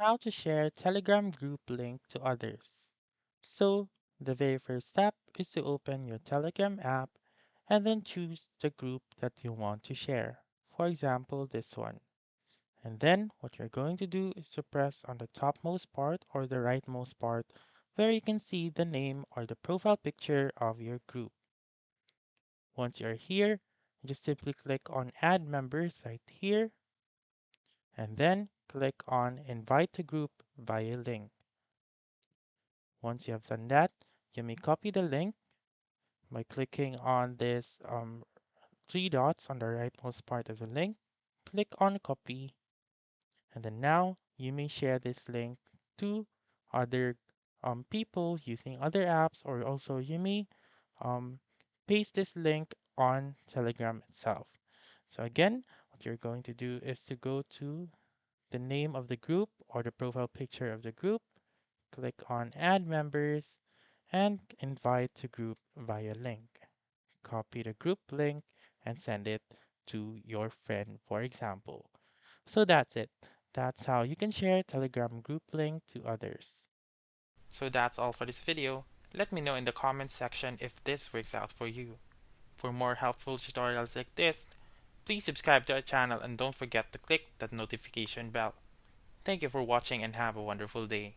How to share Telegram group link to others. So, the very first step is to open your Telegram app and then choose the group that you want to share. For example, this one. And then what you're going to do is to press on the topmost part or the rightmost part where you can see the name or the profile picture of your group. Once you're here, just simply click on Add Members right here and then click on Invite to Group via link. Once you have done that, you may copy the link by clicking on this three dots on the rightmost part of the link. Click on Copy, and then now you may share this link to other people using other apps, or also you may um, paste this link on Telegram itself. So again, what you're going to do is to go to the name of the group or the profile picture of the group, click on Add Members, and invite to group via link. Copy the group link and send it to your friend, for example. So that's it. That's how you can share Telegram group link to others. So that's all for this video. Let me know in the comments section if this works out for you. For more helpful tutorials like this, please subscribe to our channel and don't forget to click that notification bell. Thank you for watching and have a wonderful day.